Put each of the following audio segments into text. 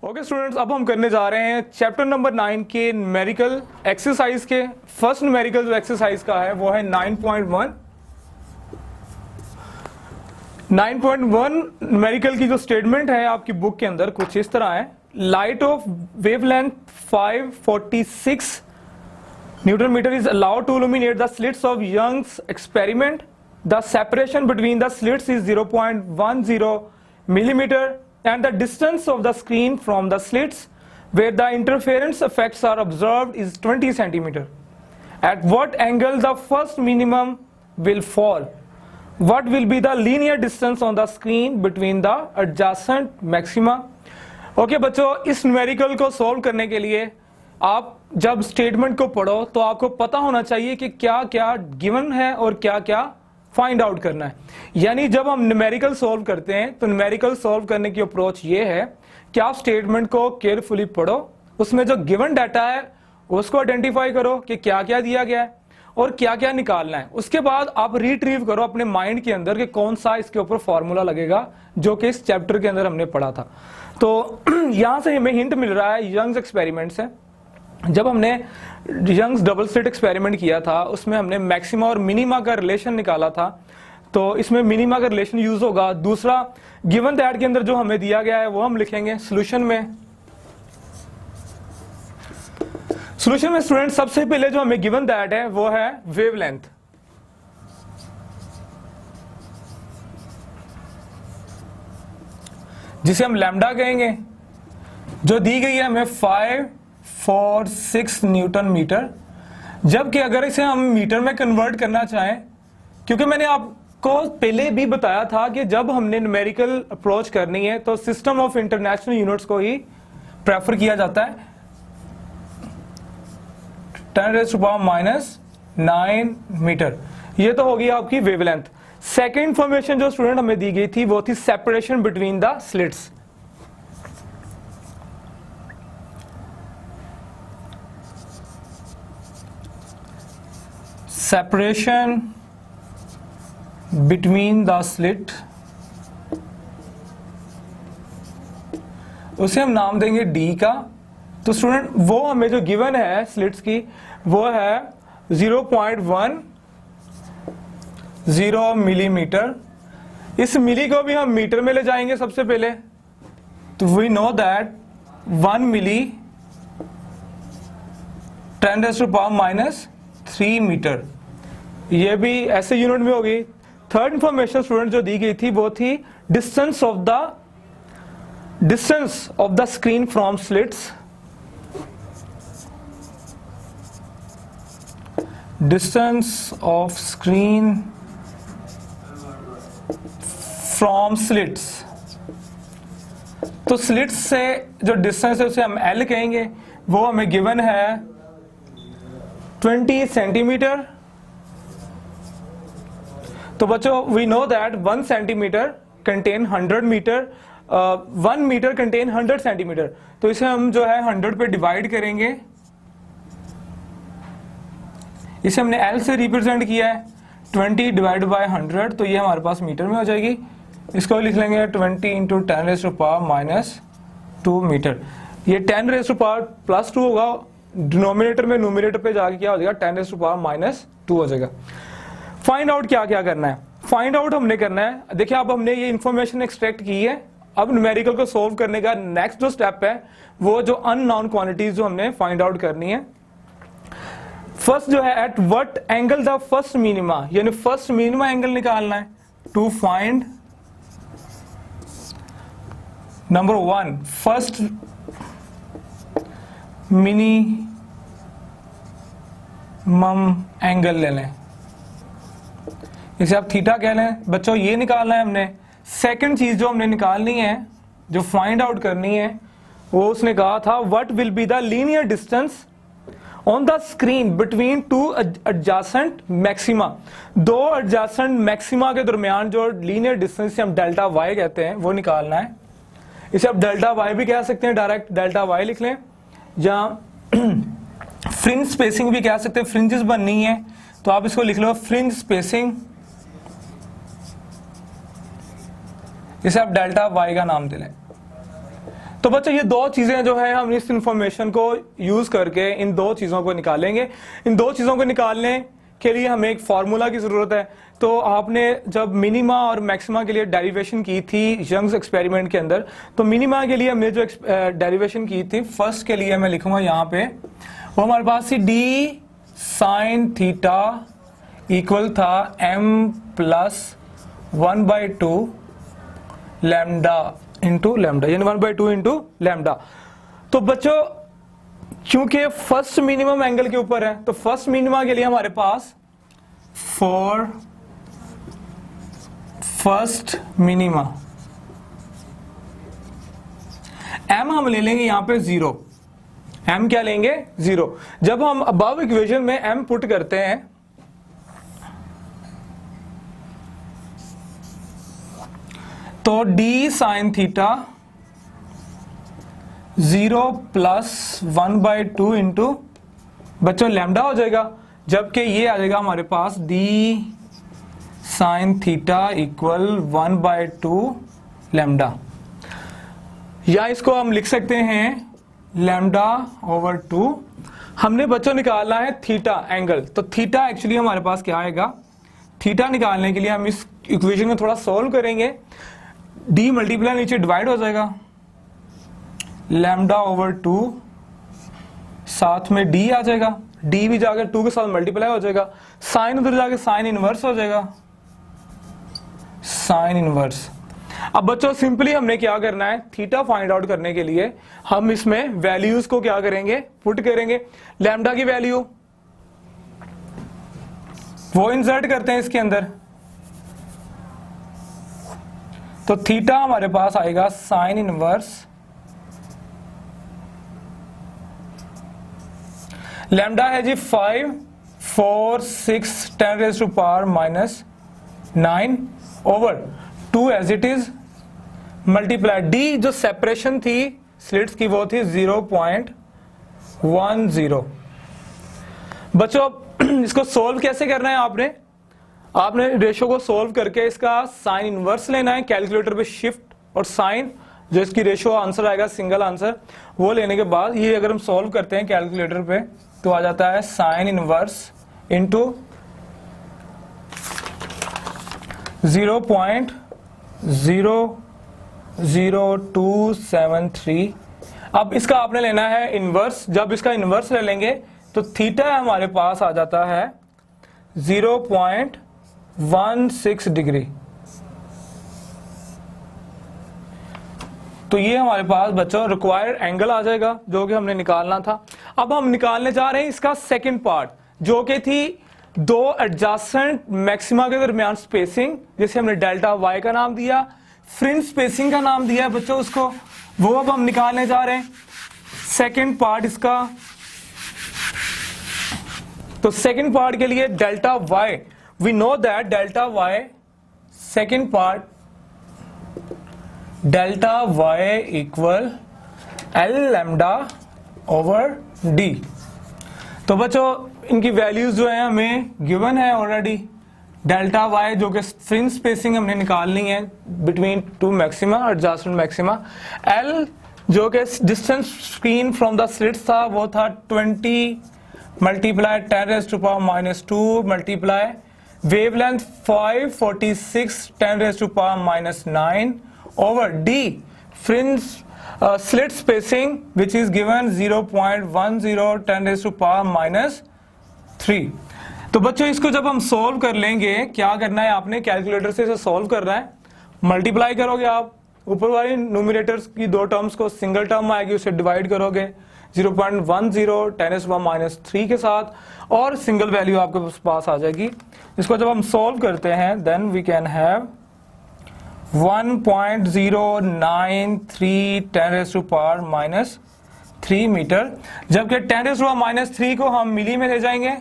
Okay students, अब हम करने जा रहे हैं चैप्टर नंबर 9 के न्यूमेरिकल एक्सरसाइज के फर्स्ट न्यूमेरिकल जो एक्सरसाइज का है वो है 9.1। 9.1 न्यूमेरिकल की जो स्टेटमेंट है आपकी बुक के अंदर कुछ इस तरह है। Light of wavelength 546 newton metre is allowed to illuminate the slits of Young's experiment. The separation between the slits is 0.10 millimeter and the distance of the screen from the slits where the interference effects are observed is 20 centimeter. At what angle the first minimum will fall? What will be the linear distance on the screen between the adjacent maxima? Okay बच्चों, इस numerical को solve करने के लिए आप जब statement को पढ़ो तो आपको पता होना चाहिए कि क्या क्या गिवन है और क्या क्या फाइंड आउट करना है। यानी जब हम न्यूमेरिकल सॉल्व करते हैं तो न्यूमेरिकल सॉल्व करने की अप्रोच ये है कि आप स्टेटमेंट को केयरफुली पढ़ो, उसमें जो गिवन डाटा है उसको आइडेंटिफाई करो कि क्या क्या दिया गया है और क्या क्या निकालना है। उसके बाद आप रिट्रीव करो अपने माइंड के अंदर कि कौन सा इसके ऊपर फॉर्मूला लगेगा जो कि इस चैप्टर के अंदर हमने पढ़ा था। तो यहां से हमें हिंट मिल रहा है यंग्स एक्सपेरिमेंट से। जब हमने यंग्स डबल स्लिट एक्सपेरिमेंट किया था उसमें हमने मैक्सिमा और मिनिमा का रिलेशन निकाला था, तो इसमें मिनिमा का रिलेशन यूज होगा। दूसरा गिवन दैट के अंदर जो हमें दिया गया है वो हम लिखेंगे सॉल्यूशन में। सॉल्यूशन में स्टूडेंट सबसे पहले जो हमें गिवन दैट है वो है वेवलेंथ। जिसे हम लैम्डा कहेंगे, जो दी गई है हमें 546 न्यूटन मीटर। जबकि अगर इसे हम मीटर में कन्वर्ट करना चाहें, क्योंकि मैंने आपको पहले भी बताया था कि जब हमने न्यूमेरिकल अप्रोच करनी है तो सिस्टम ऑफ इंटरनेशनल यूनिट्स को ही प्रेफर किया जाता है। 10⁻⁹ मीटर, ये तो होगी आपकी वेवलेंथ। सेकेंड इंफॉर्मेशन जो स्टूडेंट हमें दी गई थी वो थी separation between the slits. Separation between the slit, उसे हम नाम देंगे डी का। तो स्टूडेंट वो हमें जो गिवन है स्लिट्स की वो है 0.10 मिलीमीटर। इस मिली को भी हम मीटर में ले जाएंगे सबसे पहले। तो we know that 1 milli 10⁻³ metre, ये भी ऐसे यूनिट में होगी। थर्ड इंफॉर्मेशन स्टूडेंट जो दी गई थी वो थी distance of the screen from slits. Distance of screen from slits, तो स्लिट्स से जो डिस्टेंस है उसे हम एल कहेंगे। वो हमें गिवन है 20 सेंटीमीटर। तो बच्चों we know that 1 centimetre contain 100 metre, 1 metre contain 100 centimetre. तो इसे हम जो है 100 पे डिवाइड करेंगे। इसे हमने L से रिप्रेजेंट किया है 20 डिवाइड बाय 100, तो ये हमारे पास मीटर में हो जाएगी। इसको लिख लेंगे 20 इंटू 10⁻⁻² मीटर। ये 10⁻² होगा डिनोमिनेटर में, न्यूमरेटर पे जाके क्या हो जाएगा 10⁻² हो जाएगा। फाइंड आउट क्या क्या करना है, फाइंड आउट हमने करना है। देखिए अब हमने ये इंफॉर्मेशन एक्सट्रैक्ट की है। अब न्यूमेरिकल को सोल्व करने का नेक्स्ट जो स्टेप है वो जो अननोन क्वांटिटीज जो हमने फाइंड आउट करनी है। फर्स्ट जो है at what angle the first minima, यानी फर्स्ट मिनिमा एंगल निकालना है to find number 1 first minimum angle ले लें, इसे आप थीटा कह लें। बच्चों ये निकालना है हमने। सेकंड चीज जो हमने निकालनी है, जो फाइंड आउट करनी है, वो उसने कहा था what will be the linear distance on the screen between 2 adjacent maxima. 2 adjacent maxima के दरमियान जो लीनियर डिस्टेंस हम डेल्टा वाई कहते हैं वो निकालना है। इसे आप डेल्टा वाई भी कह सकते हैं, डायरेक्ट डेल्टा वाई लिख लें। या फ्रिंज स्पेसिंग भी कह सकते हैं, फ्रिंजेस बननी है तो आप इसको लिख लो फ्रिंज स्पेसिंग। इसे आप डेल्टा वाई का नाम दे लें। तो बच्चों ये दो चीजें जो है हम इस इंफॉर्मेशन को यूज करके इन दो चीजों को निकालेंगे। इन दो चीजों को निकालने के लिए हमें एक फार्मूला की जरूरत है। तो आपने जब मिनिमा और मैक्सिमा के लिए डेरिवेशन की थी यंग्स एक्सपेरिमेंट के अंदर, तो मिनिमा के लिए हमने जो डेरिवेशन की थी फर्स्ट के लिए मैं लिखूंगा यहाँ पे, वो हमारे पास थी डी साइन थीटा इक्वल था m plus 1/2 lambda into lambda, यानी 1/2 इंटू लैम्डा। तो बच्चों क्योंकि फर्स्ट मिनिमम एंगल के ऊपर है, तो फर्स्ट मिनिमा के लिए हमारे पास फॉर फर्स्ट मिनिमा m हम ले लेंगे यहां पे 0। m क्या लेंगे? 0। जब हम अबव इक्वेशन में m पुट करते हैं तो d sine theta 0 plus 1/2 into बच्चों लैम्डा हो जाएगा, जबकि ये आ जाएगा हमारे पास d sign theta equal 1/2 lambda, या इसको हम लिख सकते हैं लैम्डा ओवर 2। हमने बच्चों निकालना है थीटा एंगल, तो थीटा एक्चुअली हमारे पास क्या आएगा? थीटा निकालने के लिए हम इस इक्वेशन को थोड़ा सॉल्व करेंगे। d मल्टीप्लाई नीचे डिवाइड हो जाएगा, लैम्डा ओवर 2 साथ में d आ जाएगा, d भी जाकर 2 के साथ मल्टीप्लाई हो जाएगा, साइन उधर जाके साइन इनवर्स हो जाएगा, साइन इनवर्स। अब बच्चों सिंपली हमने क्या करना है, थीटा फाइंड आउट करने के लिए हम इसमें वैल्यूज को क्या करेंगे? पुट करेंगे। लैम्डा की वैल्यू वो इंसर्ट करते हैं इसके अंदर, तो थीटा हमारे पास आएगा साइन इनवर्स लैम्डा है जी 5 4 6 10⁻⁻⁹ over 2 as it is multiply D, जो सेपरेशन थी स्लिट्स की वो थी 0.10। बच्चों इसको सोल्व कैसे करना है? आपने रेशो को सोल्व करके इसका साइन इनवर्स लेना है, कैलकुलेटर पे शिफ्ट और साइन, जो इसकी रेशो आंसर आएगा सिंगल आंसर, वो लेने के बाद ये अगर हम सोल्व करते हैं कैलकुलेटर पे तो आ जाता है साइन इनवर्स इंटू 0.00273। अब इसका आपने लेना है इनवर्स। जब इसका इनवर्स ले लेंगे तो थीटा हमारे पास आ जाता है 0.16 डिग्री। तो ये हमारे पास बच्चों रिक्वायर्ड एंगल आ जाएगा जो कि हमने निकालना था। अब हम निकालने जा रहे हैं इसका सेकंड पार्ट, जो कि थी दो एडजेसेंट मैक्सिमा के दरमियान स्पेसिंग, जिसे हमने डेल्टा वाई का नाम दिया, फ्रिंज स्पेसिंग का नाम दिया है बच्चों उसको, वो अब हम निकालने जा रहे हैं सेकंड पार्ट इसका। तो सेकंड पार्ट के लिए delta Y, we know that delta Y, second part delta Y equal L lambda over D. तो बच्चों इनकी वैल्यूज जो है हमें गिवन है ऑलरेडी। डेल्टा वाई जो कि फ्रिंज स्पेसिंग हमने निकालनी है बिटवीन टू मैक्सिमा और एडजेसेंट मैक्सिमा। एल जो कि distance screen from the slits था वो था 20 multiply 10⁻⁻² multiply wavelength 546 10⁻⁹ over D fringe slit spacing which is given 0.10 10⁻⁻3। तो बच्चों इसको जब हम सॉल्व कर लेंगे, क्या करना है आपने कैलकुलेटर से इसे सॉल्व करना है, मल्टीप्लाई करोगे आप ऊपर वाली न्यूमरेटर्स की दो टर्म्स को, सिंगल टर्म आएगी उसे डिवाइड करोगे 0.10 10⁻³ के साथ और सिंगल वैल्यू आपके पास आ जाएगी। इसको जब हम सॉल्व करते हैं then we can have 1.093 10⁻³ metre, जबकि 10⁻³ को हम मिली में ले जाएंगे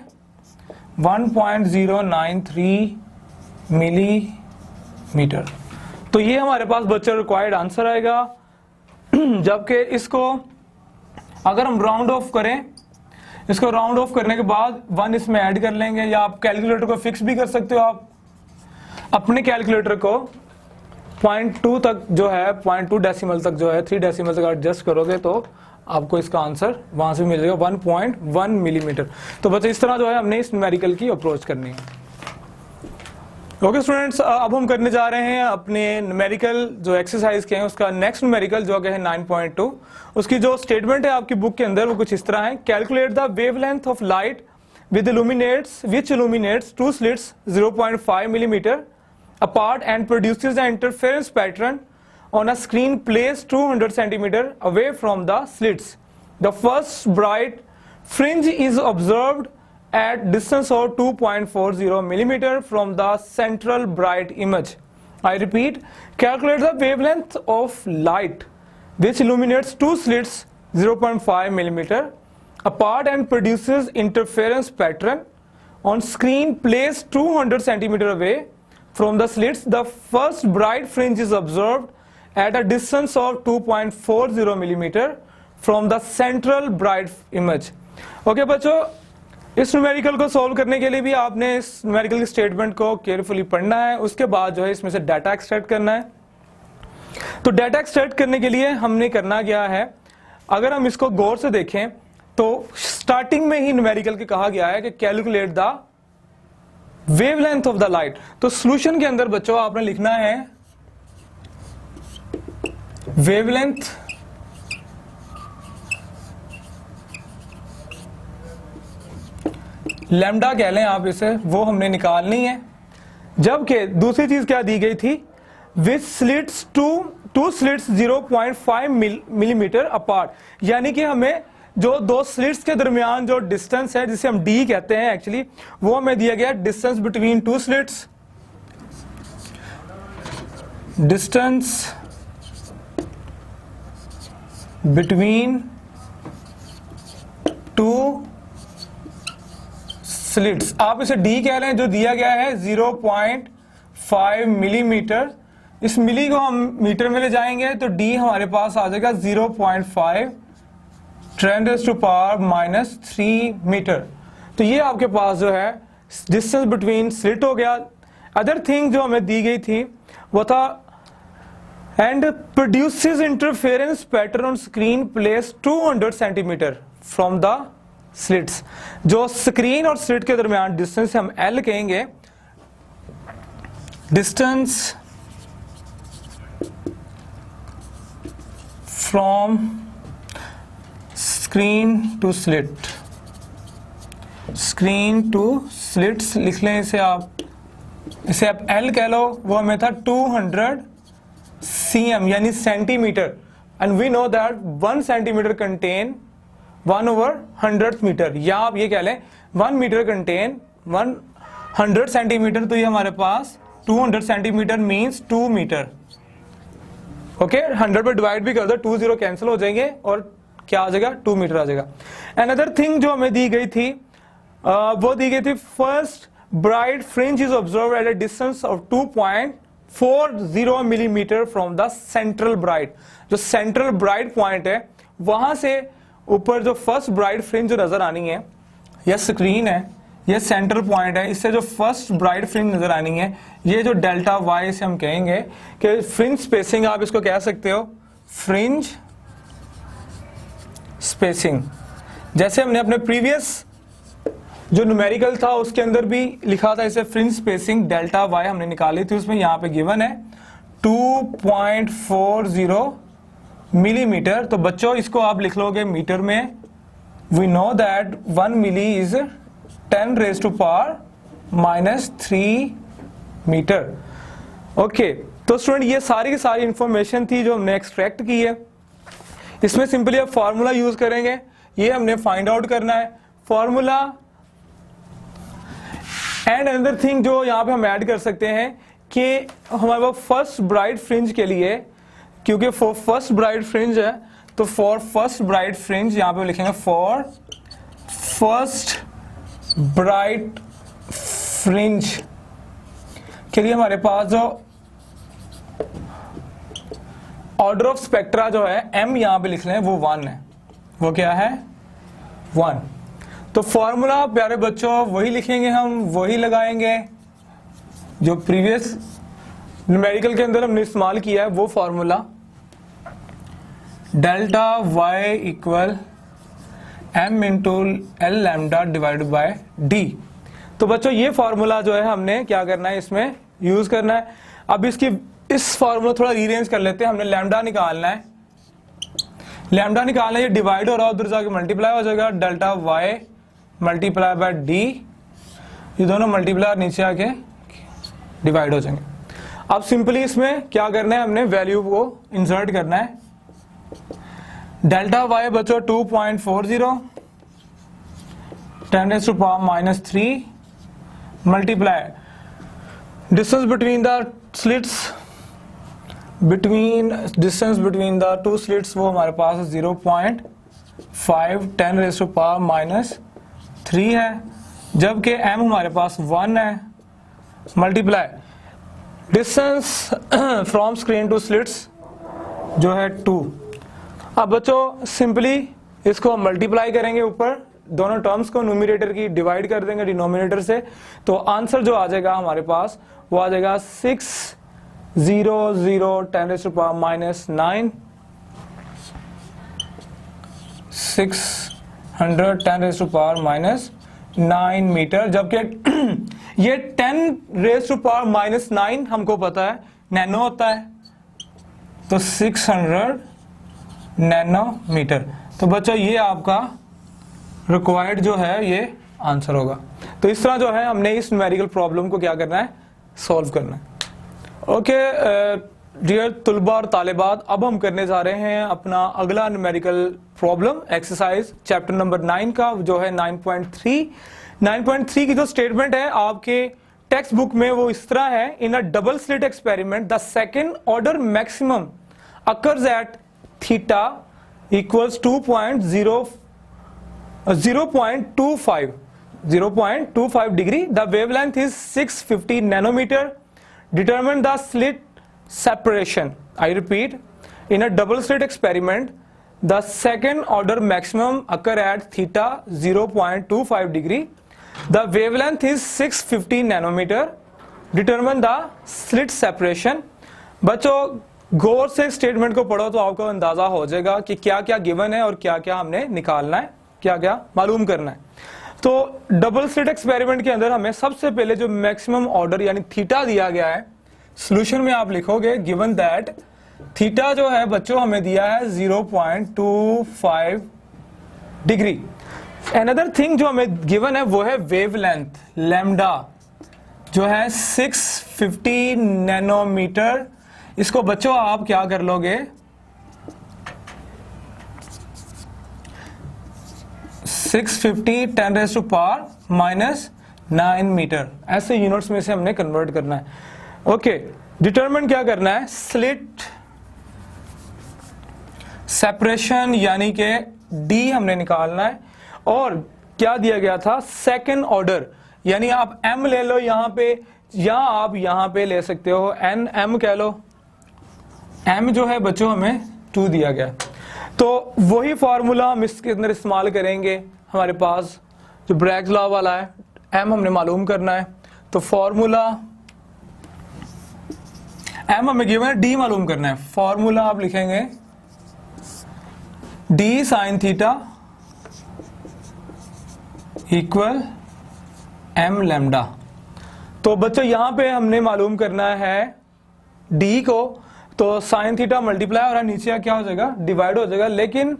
1.093 मिलीमीटर। तो ये हमारे पास बच्चों रिक्वायर्ड आंसर आएगा। जबकि इसको अगर हम राउंड ऑफ करें, इसको राउंड ऑफ करने के बाद 1 इसमें ऐड कर लेंगे, या आप कैलकुलेटर को फिक्स भी कर सकते हो। आप अपने कैलकुलेटर को 0.2 तक जो है 0.2 डेसिमल तक जो है 3 डेसिमल तक एडजस्ट करोगे तो आपको इसका आंसर वहां से मिलेगा 1.1 मिलीमीटर। तो बस इस तरह जो है हमने इस न्यूमेरिकल की अप्रोच करनी है। ओके स्टूडेंट्स, अब हम करने जा रहे हैं अपने न्यूमेरिकल जो एक्सरसाइज के हैं उसका नेक्स्ट न्यूमेरिकल जो है 9.2। उसकी जो स्टेटमेंट है आपकी बुक के अंदर वो कुछ इस तरह है। Calculate the wavelength of light which illuminates to slits 0.5 millimeter apart and produces an interference pattern on a screen placed 200 centimeter away from the slits. The first bright fringe is observed at distance of 2.40 millimeter from the central bright image. I repeat, calculate the wavelength of light which illuminates two slits 0.5 millimeter apart and produces interference pattern on screen placed 200 centimeter away from the slits. The first bright fringe is observed at a distance of 2.40 millimeter from the central bright image. Okay बच्चों, इस numerical को solve करने के लिए भी आपने इस numerical की स्टेटमेंट को केयरफुली पढ़ना है। उसके बाद जो है इसमें से डाटा एक्सट्रैक्ट करना है। तो डाटा एक्सट्रैक्ट करने के लिए हमने करना क्या है, अगर हम इसको गौर से देखें तो स्टार्टिंग में ही न्यूमेरिकल के कहा गया है कि calculate the wavelength of the light. तो सॉल्यूशन के अंदर बच्चों आपने लिखना है वेवलेंथ लैम्डा कह लें आप इसे, वो हमने निकालनी है। जबकि दूसरी चीज क्या दी गई थी, which slits two slits 0.5 millimetre apart, यानी कि हमें जो दो स्लिट्स के दरमियान जो डिस्टेंस है जिसे हम डी कहते हैं एक्चुअली, वो हमें दिया गया distance between two slits, distance between two slits, आप इसे डी कह रहे हैं, जो दिया गया है 0.5 मिलीमीटर। इस मिली को हम मीटर में ले जाएंगे तो डी हमारे पास आ जाएगा 0.5 10⁻³ मीटर। तो ये आपके पास जो है डिस्टेंस बिटवीन स्लिट हो गया। अदर थिंग जो हमें दी गई थी वो था and produces interference pattern on screen place 200 centimetre from the slits. जो स्क्रीन और स्लिट के दरमियान डिस्टेंस हम एल कहेंगे, distance from screen to slit, screen to slits लिख लें इसे आप एल कह लो, वो हमें था 200 cm यानी centimetre, and we know that 1 centimetre contain 1/100th metre, या आप ये कह लें 1 मीटर कंटेन 100 सेंटीमीटर। तो ये हमारे पास 200 सेंटीमीटर मीन्स 2 मीटर। ओके, 100 पे डिवाइड भी कर दो, 2 0 कैंसिल हो जाएंगे और क्या आ जाएगा, 2 मीटर आ जाएगा। अनदर थिंग जो हमें दी गई थी वो दी गई थी first bright fringe is observe at a distance of 2.40 millimetre from the central bright. जो सेंट्रल ब्राइट पॉइंट है वहां से ऊपर जो फर्स्ट ब्राइट फ्रिंज जो नजर आनी है, यह स्क्रीन है, यह सेंट्रल पॉइंट है, इससे जो फर्स्ट ब्राइट फ्रिंज नजर आनी है, ये जो डेल्टा वाई से हम कहेंगे कि फ्रिंज स्पेसिंग, आप इसको कह सकते हो फ्रिंज स्पेसिंग। जैसे हमने अपने प्रीवियस जो न्यूमेरिकल था उसके अंदर भी लिखा था इसे फ्रिंज स्पेसिंग डेल्टा वाई हमने निकाली थी, उसमें यहाँ पे गिवन है 2.40 मिलीमीटर। तो बच्चों इसको आप लिख लोगे मीटर में। We know that 1 milli is 10⁻³ metre. Okay, तो स्टूडेंट ये सारी की सारी इंफॉर्मेशन थी जो हमने एक्सट्रैक्ट की है। इसमें सिंपली आप फॉर्मूला यूज करेंगे, ये हमने फाइंड आउट करना है फॉर्मूला। एंड अनदर थिंग जो यहाँ पे हम ऐड कर सकते हैं कि हमारे पास फर्स्ट ब्राइट फ्रिंज के लिए, क्योंकि फर्स्ट ब्राइट फ्रिंज है तो फॉर फर्स्ट ब्राइट फ्रिंज यहाँ पे लिखेंगे फॉर फर्स्ट ब्राइट फ्रिंज के लिए हमारे पास जो ऑर्डर ऑफ स्पेक्ट्रा जो है m यहां पे लिख लें वो 1 है। वो क्या है, 1। तो फॉर्मूला प्यारे बच्चों वही लिखेंगे, हम वही लगाएंगे जो प्रीवियस न्यूमेरिकल के अंदर हमने इस्तेमाल किया है वो formula delta Y equal M into L lambda divide by D. तो बच्चों ये फॉर्मूला जो है हमने क्या करना है, इसमें यूज करना है। अब इस फॉर्मूला थोड़ा रीअरेंज कर लेते हैं। हमने लैम्डा निकालना है, लैम्डा निकालना है, ये डिवाइड हो रहा है, उधर जाके मल्टीप्लाई हो जाएगा, delta Y multiply by D, ये दोनों मल्टीप्लाई नीचे आके डिवाइड हो जाएंगे। अब सिंपली इसमें क्या करना है, हमने वैल्यू को इंसर्ट करना है। डेल्टा वाई बच्चों 2.40 10⁻³ multiply distance between the slits, distance between the two slits वो हमारे पास 0.5 10⁻³ है, जबकि m हमारे पास 1 है, multiply distance from screen to slits जो है 2। अब बच्चों सिंपली इसको मल्टीप्लाई करेंगे, ऊपर दोनों टर्म्स को न्यूमरेटर की डिवाइड कर देंगे डिनोमिनेटर से, तो आंसर जो आ जाएगा हमारे पास वो आ जाएगा 600 10⁻⁹ 600 10⁻⁹ मीटर, जबकि ये 10⁻⁹ हमको पता है नैनो होता है, तो 600 नैनोमीटर। तो बच्चों ये आपका रिक्वायर्ड जो है ये आंसर होगा। तो इस तरह जो है हमने इस न्यूमेरिकल प्रॉब्लम को क्या करना है, सॉल्व करना है। ओके डियर तुलबा और तालिबात, अब हम करने जा रहे हैं अपना अगला numerical problem exercise chapter number 9 का, जो है 9.3। 9.3 की जो स्टेटमेंट है आपके टेक्स्ट बुक में वो इस तरह है, in a double slit experiment the second order maximum occurs at theta equals 0.25 degree, the wavelength is 650 nanometre, determine the slit separation. I repeat, in a double slit experiment the second order maximum occur at theta 0.25 degree, the wavelength is 650 nanometer, determine the slit separation। बच्चों गौर से statement को पढ़ो तो आपको अंदाजा हो जाएगा कि क्या क्या गिवन है और क्या क्या हमने निकालना है, क्या क्या मालूम करना है। तो डबल स्लिट एक्सपेरिमेंट के अंदर हमें सबसे पहले जो मैक्सिमम ऑर्डर यानी थीटा दिया गया है, सॉल्यूशन में आप लिखोगे गिवन दैट थीटा जो है बच्चों हमें दिया है 0.25 डिग्री। अनदर थिंग जो हमें गिवन है वो है वेवलेंथ, लैम्डा जो है 650 नैनोमीटर। इसको बच्चों आप क्या कर लोगे, 650 10⁻⁹ मीटर, ऐसे यूनिट्स में से हमने कन्वर्ट करना है। ओके डिटरमिन क्या करना है, स्लिट सेपरेशन यानी कि डी हमने निकालना है। और क्या दिया गया था, सेकेंड ऑर्डर, यानी आप एम ले लो यहां पे, या आप यहां पे ले सकते हो एन एम कह लो। एम जो है बच्चों हमें 2 दिया गया, तो वही फॉर्मूला हम इसके अंदर इस्तेमाल करेंगे। हमारे पास जो ब्रैग्स लॉ वाला है, एम हमने मालूम करना है, तो फॉर्मूला एम हमें गिवन है, डी मालूम करना है। फॉर्मूला आप लिखेंगे D sine theta equal M lambda. तो बच्चों यहां पे हमने मालूम करना है डी को, तो साइन थीटा मल्टीप्लाई हो रहा है, नीचे क्या हो जाएगा, डिवाइड हो जाएगा। लेकिन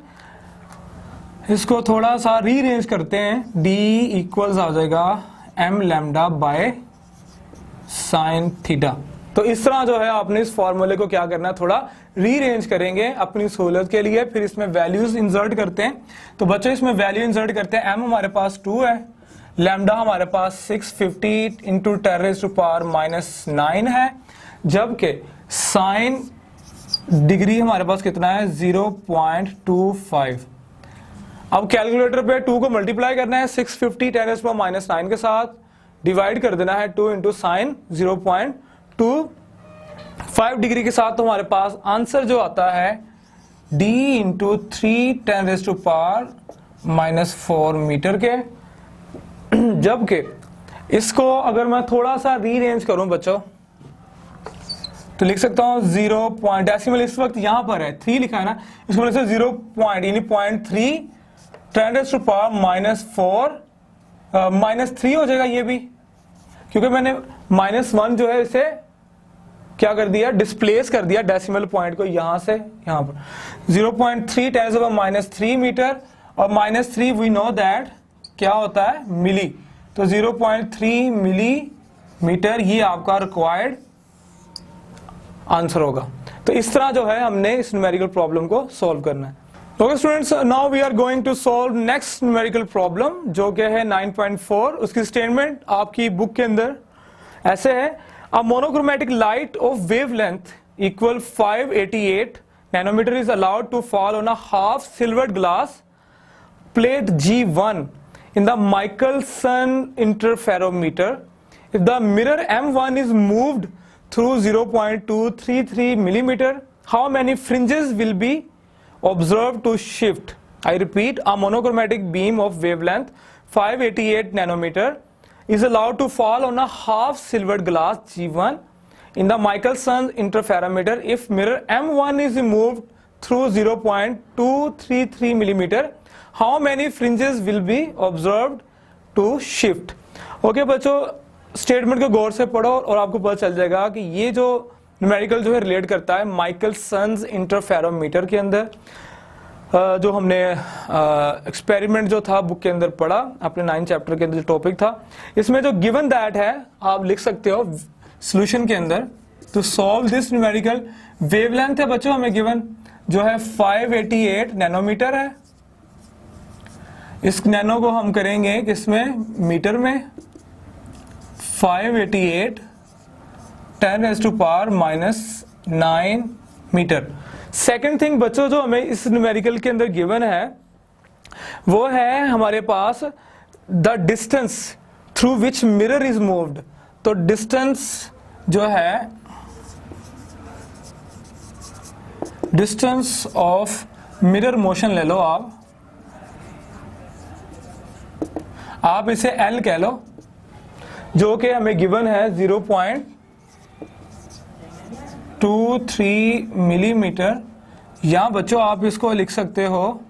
इसको थोड़ा सा रीअरेंज करते हैं, डी इक्वल्स आ जाएगा M lambda by sine theta. तो इस तरह जो है आपने इस फॉर्मूले को क्या करना है, थोड़ा रीअरेंज करेंगे अपनी सहूलियत के लिए। फिर इसमें वैल्यूज इंसर्ट करते हैं। तो बच्चों इसमें वैल्यू इंसर्ट करते हैं, एम हमारे पास 2 है, लैम्डा हमारे पास 650 इंटू 10⁻⁹ है, जबकि साइन डिग्री हमारे पास कितना है 0.25। अब कैलकुलेटर पे 2 को मल्टीप्लाई करना है 650 10⁻⁹ के साथ, डिवाइड कर देना है 2 इंटू साइन 0.25 डिग्री के साथ। तो हमारे पास आंसर जो आता है d इंटू 3 10⁻⁻⁴ मीटर के। जबकि इसको अगर मैं थोड़ा सा रीअरेंज करूं बच्चों, तो लिख सकता हूँ 0 पॉइंट, डेसिमल इस वक्त यहाँ पर है 3 लिखा है ना, इसको मतलब 0 पॉइंट यानी 0.3 10⁻⁻⁴ -3 हो जाएगा ये भी, क्योंकि मैंने -1 जो है इसे क्या कर दिया, डिस्प्लेस कर दिया डेसिमल पॉइंट को यहां से यहां पर। 0.3 10⁻³ मीटर और -3 वी नो दैट क्या होता है मिली, तो 0.3 मिलीमीटर ये आपका रिक्वायर्ड आंसर होगा। तो इस तरह जो है हमने इस न्यूमेरिकल प्रॉब्लम को सॉल्व करना है। Okay students, now we are going to solve next numerical problem जो कि है 9.4। उसकी स्टेटमेंट आपकी बुक के अंदर ऐसे है, a monochromatic light of wavelength equal 588 nanometre is allowed to fall on a half silvered glass plate G1 in the Michelson interferometer. If the mirror M1 is moved through 0.233 millimeter, how many fringes will be observed to shift? I repeat, a monochromatic beam of wavelength 588 nanometer is allowed to fall on a half silvered glass G1 in the Michelson interferometer. If mirror M1 is moved through 0.233 millimeter, how many fringes will be observed to shift? Okay बच्चों, statement को गौर से पढ़ो और आपको पता चल जाएगा कि ये जो न्यूमेरिकल जो है रिलेट करता है माइकलसन्स इंटरफेरोमीटर के अंदर, जो हमने एक्सपेरिमेंट जो था बुक के अंदर पढ़ा अपने 9 चैप्टर के अंदर जो टॉपिक था, इसमें जो गिवन दैट है आप लिख सकते हो सॉल्यूशन के अंदर। तो सॉल्व दिस न्यूमेरिकल, वेवलेंथ है बच्चों हमें गिवन जो है 588 नैनोमीटर है। इस नैनो को हम करेंगे किसमें, मीटर में। 588 10⁻⁻⁹ मीटर। सेकंड थिंग बच्चों जो हमें इस न्यूमेरिकल के अंदर गिवन है वो है हमारे पास the distance through which mirror is moved. तो डिस्टेंस जो है, डिस्टेंस ऑफ मिरर मोशन ले लो आप इसे L कह लो, जो कि हमें गिवन है 0.23 मिलीमीटर, या बच्चों आप इसको लिख सकते हो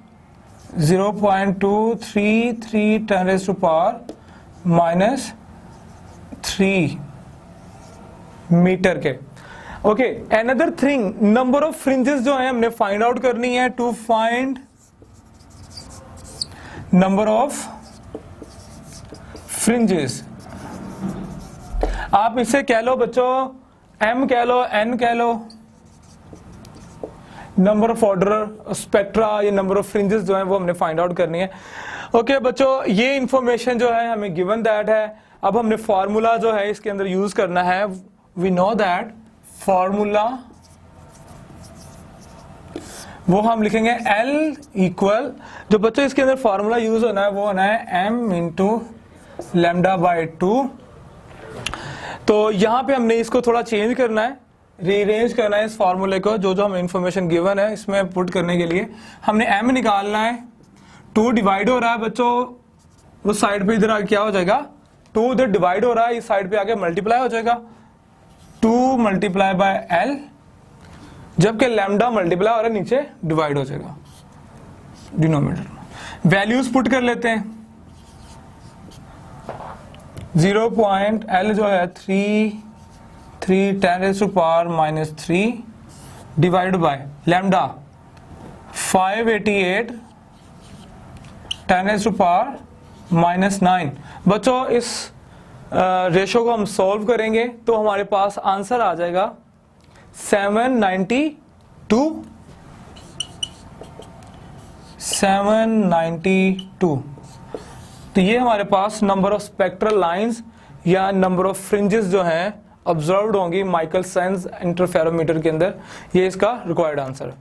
0.233 10⁻⁻³ मीटर के। Okay, another thing, number of fringes जो है हमने फाइंड आउट करनी है। To find number of fringes, आप इसे कह लो बच्चों M कह लो, N कह लो, नंबर ऑफ ऑर्डर स्पेक्ट्रा, ये नंबर ऑफ फ्रिंजेस जो है वो हमने फाइंड आउट करनी है। ओके बच्चों, ये इंफॉर्मेशन जो है हमें गिवन दैट है। अब हमने फार्मूला जो है इसके अंदर यूज करना है। वी नो दैट फार्मूला वो हम लिखेंगे L इक्वल, जो बच्चों इसके अंदर फार्मूला यूज होना है वो होना है M इंटू λ/2। तो यहां पे हमने इसको थोड़ा चेंज करना है, रीअरेंज करना है इस फार्मूले को, जो जो हमें इंफॉर्मेशन गिवन है इसमें पुट करने के लिए हमने M निकालना है। 2 डिवाइड हो रहा है बच्चों, उस साइड पे इधर आके क्या हो जाएगा, 2 इधर डिवाइड हो रहा है, इस साइड पे आके मल्टीप्लाई हो जाएगा 2 × L, जबकि लैम्डा मल्टीप्लाई हो रहा है नीचे डिवाइड हो जाएगा डिनोमिनेटर में। वैल्यूज पुट कर लेते हैं। 0.L जो है 3 10⁻⁻³ डिवाइड बाय लैम्डा 588 10⁻⁻�9। बच्चों इस रेशो को हम सॉल्व करेंगे तो हमारे पास आंसर आ जाएगा 792। तो ये हमारे पास नंबर ऑफ स्पेक्ट्रल लाइंस या नंबर ऑफ फ्रिंजेस जो हैं ऑब्जर्व्ड होंगी माइकलसन्स इंटरफेरोमीटर के अंदर, ये इसका रिक्वायर्ड आंसर है।